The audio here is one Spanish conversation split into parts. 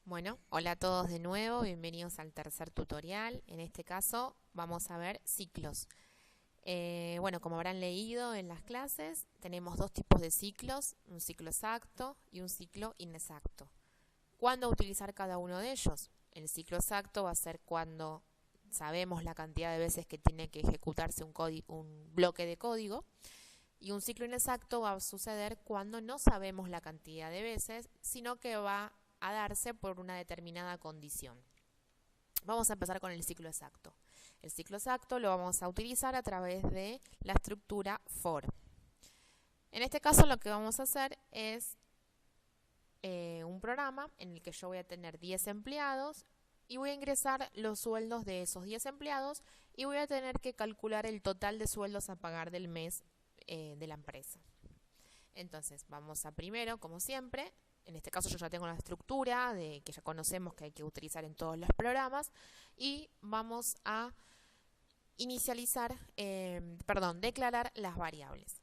Bueno, hola a todos de nuevo, bienvenidos al tercer tutorial. En este caso vamos a ver ciclos. Bueno, como habrán leído en las clases, tenemos dos tipos de ciclos, un ciclo exacto y un ciclo inexacto. ¿Cuándo utilizar cada uno de ellos? El ciclo exacto va a ser cuando sabemos la cantidad de veces que tiene que ejecutarse un bloque de código, y un ciclo inexacto va a suceder cuando no sabemos la cantidad de veces, sino que va a darse por una determinada condición. Vamos a empezar con el ciclo exacto. El ciclo exacto lo vamos a utilizar a través de la estructura for. En este caso lo que vamos a hacer es un programa en el que yo voy a tener 10 empleados y voy a ingresar los sueldos de esos 10 empleados y voy a tener que calcular el total de sueldos a pagar del mes de la empresa. Entonces vamos a primero, como siempre, en este caso yo ya tengo la estructura que ya conocemos que hay que utilizar en todos los programas, y vamos a declarar las variables.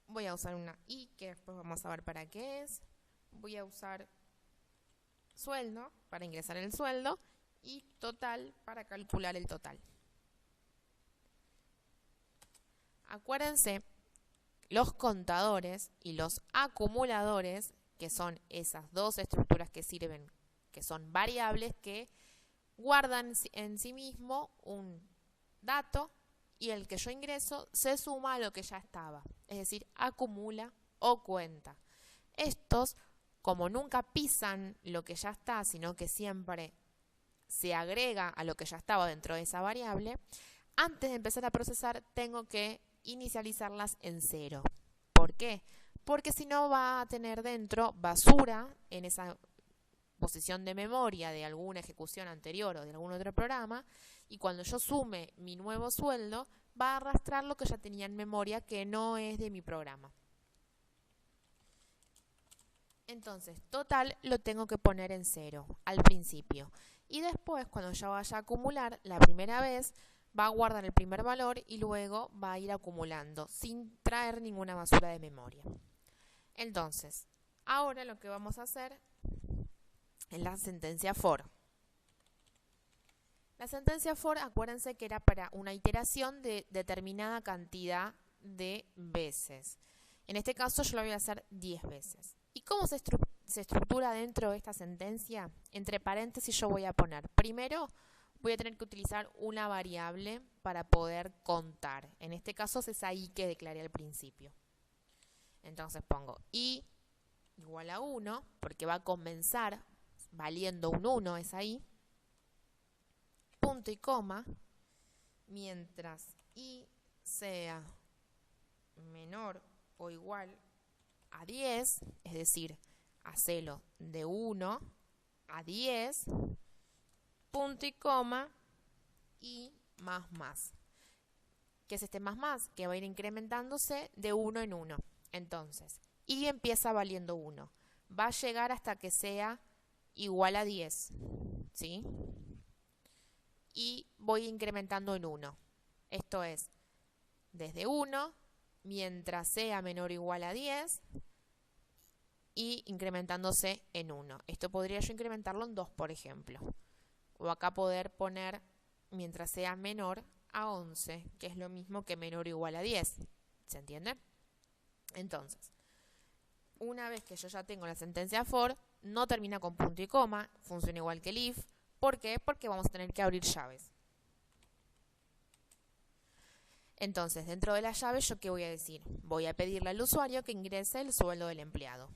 Voy a usar una i, que después vamos a ver para qué es. Voy a usar sueldo para ingresar el sueldo y total para calcular el total. Acuérdense, los contadores y los acumuladores, que son esas dos estructuras que sirven, que son variables que guardan en sí mismo un dato y el que yo ingreso se suma a lo que ya estaba, es decir, acumula o cuenta. Estos, como nunca pisan lo que ya está, sino que siempre se agrega a lo que ya estaba dentro de esa variable, antes de empezar a procesar tengo que inicializarlas en 0. ¿Por qué? Porque si no va a tener dentro basura en esa posición de memoria de alguna ejecución anterior o de algún otro programa, y cuando yo sume mi nuevo sueldo va a arrastrar lo que ya tenía en memoria que no es de mi programa. Entonces, total lo tengo que poner en 0 al principio, y después cuando ya vaya a acumular la primera vez va a guardar el primer valor y luego va a ir acumulando sin traer ninguna basura de memoria. Entonces, ahora lo que vamos a hacer es la sentencia for. La sentencia for, acuérdense que era para una iteración de determinada cantidad de veces. En este caso yo lo voy a hacer 10 veces. ¿Y cómo se estructura dentro de esta sentencia? Entre paréntesis yo voy a poner, primero voy a tener que utilizar una variable para poder contar. En este caso es esa i que declaré al principio. Entonces pongo i igual a 1, porque va a comenzar valiendo un 1 esa i, punto y coma, mientras i sea menor o igual a 10, es decir, hacelo de 1 a 10, punto y coma, y más. ¿Qué es este más? Que va a ir incrementándose de 1 en 1. Entonces, y empieza valiendo 1. Va a llegar hasta que sea igual a 10, ¿sí? Y voy incrementando en 1. Esto es, desde 1, mientras sea menor o igual a 10, y incrementándose en 1. Esto podría yo incrementarlo en 2, por ejemplo. O acá poder poner mientras sea menor a 11, que es lo mismo que menor o igual a 10. ¿Se entiende? Entonces, una vez que yo ya tengo la sentencia for, no termina con punto y coma, funciona igual que el if. ¿Por qué? Porque vamos a tener que abrir llaves. Entonces, dentro de las llaves, ¿yo qué voy a decir? Voy a pedirle al usuario que ingrese el sueldo del empleado.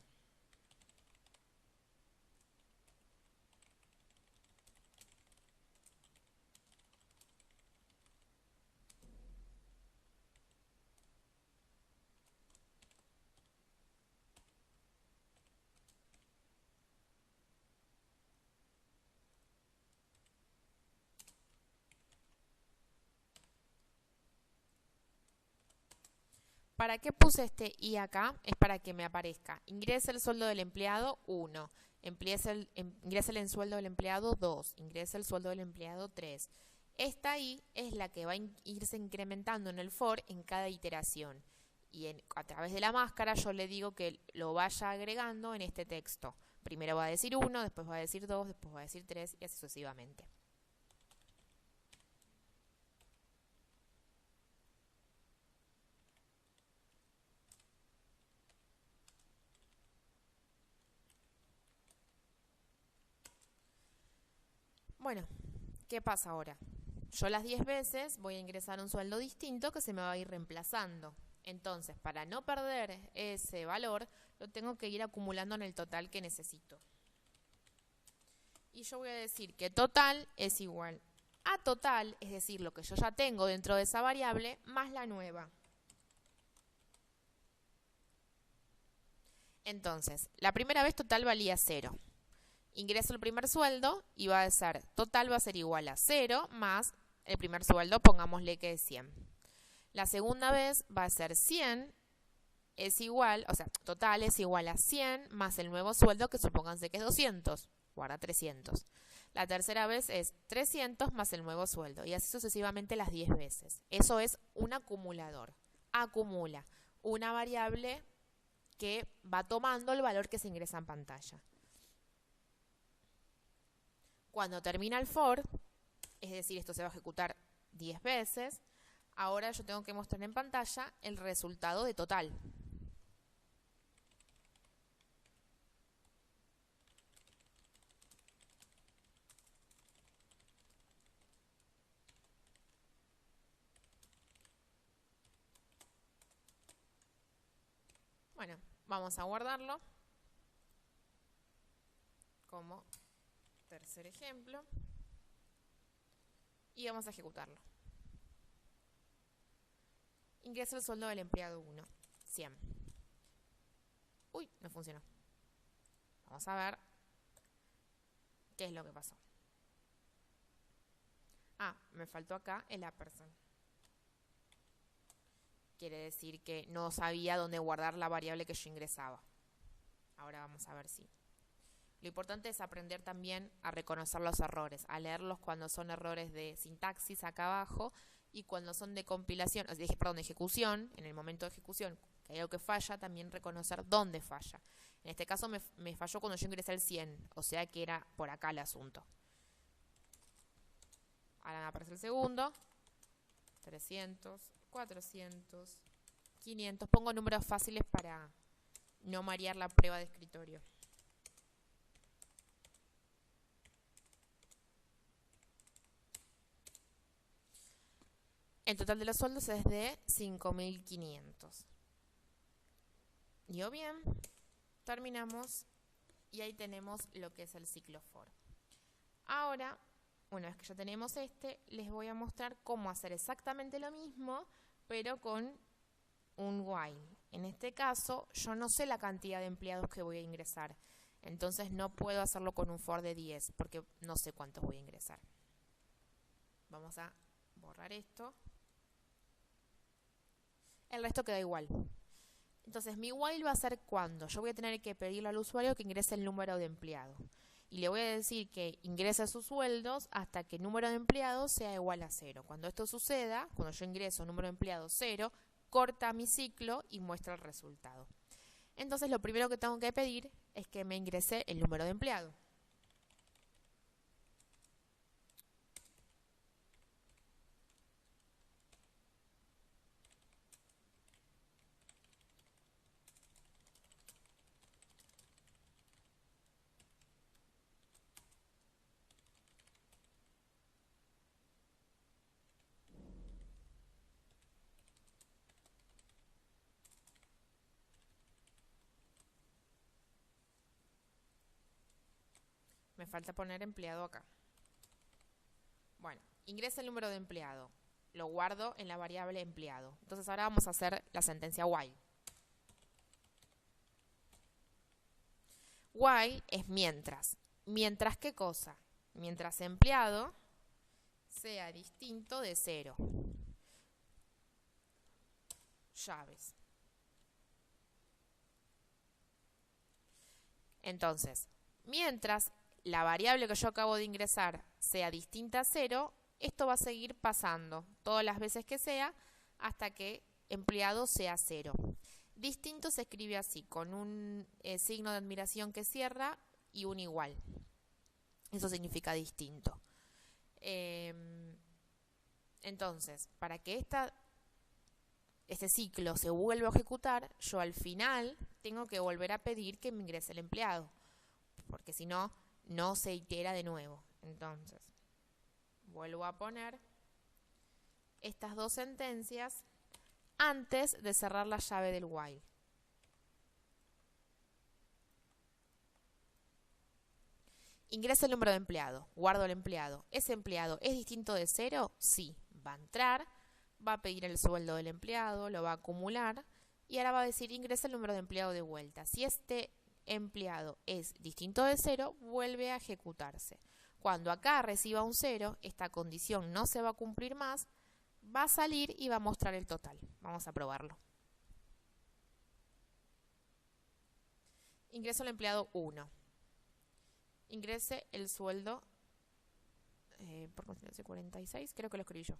¿Para qué puse este i acá? Es para que me aparezca ingrese el sueldo del empleado 1, ingrese el sueldo del empleado 2, ingrese el sueldo del empleado 3. Esta i es la que va a irse incrementando en el for en cada iteración. Y a través de la máscara yo le digo que lo vaya agregando en este texto. Primero va a decir 1, después va a decir 2, después va a decir 3 y así sucesivamente. Bueno, ¿qué pasa ahora? Yo las 10 veces voy a ingresar un sueldo distinto que se me va a ir reemplazando. Entonces, para no perder ese valor, lo tengo que ir acumulando en el total que necesito. Y yo voy a decir que total es igual a total, es decir, lo que yo ya tengo dentro de esa variable, más la nueva. Entonces, la primera vez total valía 0. Ingreso el primer sueldo y va a ser, total va a ser igual a 0 más el primer sueldo, pongámosle que es 100. La segunda vez va a ser 100 es igual, o sea, total es igual a 100 más el nuevo sueldo que supónganse que es 200, guarda 300. La tercera vez es 300 más el nuevo sueldo y así sucesivamente las 10 veces. Eso es un acumulador. Acumula una variable que va tomando el valor que se ingresa en pantalla. Cuando termina el for, es decir, esto se va a ejecutar 10 veces, ahora yo tengo que mostrar en pantalla el resultado de total. Bueno, vamos a guardarlo como tercer ejemplo y vamos a ejecutarlo. Ingreso el sueldo del empleado 1, 100. Uy, no funcionó. Vamos a ver qué es lo que pasó. Ah, me faltó acá el ampersand. Quiere decir que no sabía dónde guardar la variable que yo ingresaba. Ahora vamos a ver si. Lo importante es aprender también a reconocer los errores, a leerlos cuando son errores de sintaxis acá abajo y cuando son de compilación, perdón, de ejecución, en el momento de ejecución, que hay algo que falla, también reconocer dónde falla. En este caso me falló cuando yo ingresé el 100, o sea que era por acá el asunto. Ahora me aparece el segundo, 300, 400, 500. Pongo números fáciles para no marear la prueba de escritorio. El total de los sueldos es de 5.500. ¿Dio bien? Terminamos y ahí tenemos lo que es el ciclo for. Ahora, una vez que ya tenemos les voy a mostrar cómo hacer exactamente lo mismo, pero con un while. En este caso, yo no sé la cantidad de empleados que voy a ingresar, entonces no puedo hacerlo con un for de 10, porque no sé cuántos voy a ingresar. Vamos a borrar esto. El resto queda igual. Entonces mi while va a ser cuando yo voy a tener que pedirle al usuario que ingrese el número de empleados. Y le voy a decir que ingrese sus sueldos hasta que el número de empleados sea igual a 0. Cuando esto suceda, cuando yo ingreso número de empleados 0, corta mi ciclo y muestra el resultado. Entonces lo primero que tengo que pedir es que me ingrese el número de empleados. Me falta poner empleado acá. Bueno, ingresa el número de empleado. Lo guardo en la variable empleado. Entonces ahora vamos a hacer la sentencia while. While es mientras. ¿Mientras qué cosa? Mientras empleado sea distinto de 0. Llaves. Entonces, mientras la variable que yo acabo de ingresar sea distinta a 0, esto va a seguir pasando todas las veces que sea hasta que empleado sea 0. Distinto se escribe así, con un signo de admiración que cierra y un igual. Eso significa distinto. Entonces, para que este ciclo se vuelva a ejecutar, yo al final tengo que volver a pedir que me ingrese el empleado, porque si no, no se itera de nuevo. Entonces, vuelvo a poner estas dos sentencias antes de cerrar la llave del while. Ingreso el número de empleado, guardo el empleado. ¿Ese empleado es distinto de 0? Sí. Va a entrar, va a pedir el sueldo del empleado, lo va a acumular y ahora va a decir ingresa el número de empleado de vuelta. Si este empleado es distinto de 0, vuelve a ejecutarse. Cuando acá reciba un 0, esta condición no se va a cumplir más, va a salir y va a mostrar el total. Vamos a probarlo. Ingreso el empleado 1. Ingrese el sueldo, por continuación 46, creo que lo escribí yo.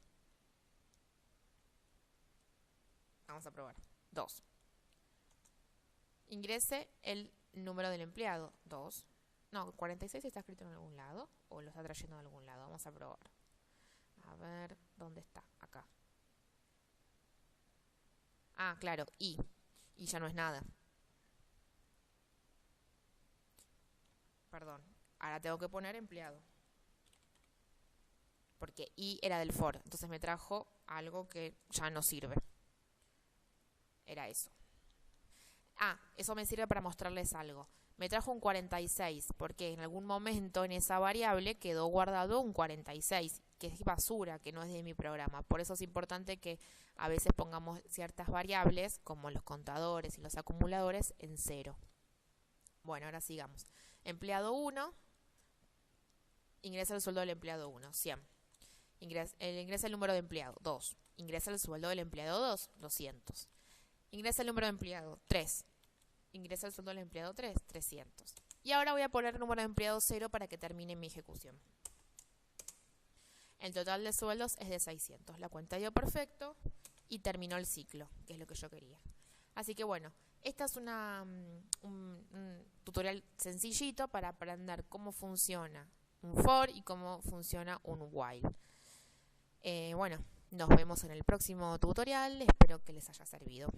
Vamos a probar. 2. Ingrese el número del empleado, 2. No, 46 está escrito en algún lado, o lo está trayendo de algún lado. Vamos a probar. A ver, ¿dónde está? Acá. Ah, claro, y ya no es nada. Perdón. Ahora tengo que poner empleado. Porque i era del for. Entonces me trajo algo que ya no sirve. Era eso. Ah, eso me sirve para mostrarles algo. Me trajo un 46 porque en algún momento en esa variable quedó guardado un 46, que es basura, que no es de mi programa. Por eso es importante que a veces pongamos ciertas variables, como los contadores y los acumuladores, en 0. Bueno, ahora sigamos. Empleado 1. Ingresa el sueldo del empleado 1, 100. Ingresa el número de empleado, 2. Ingresa el sueldo del empleado 2, 200. Ingresa el número de empleado, 3. Ingresa el sueldo del empleado 3, 300. Y ahora voy a poner el número de empleado 0 para que termine mi ejecución. El total de sueldos es de 600. La cuenta dio perfecto y terminó el ciclo, que es lo que yo quería. Así que bueno, esta es un tutorial sencillito para aprender cómo funciona un for y cómo funciona un while. Bueno, nos vemos en el próximo tutorial. Espero que les haya servido.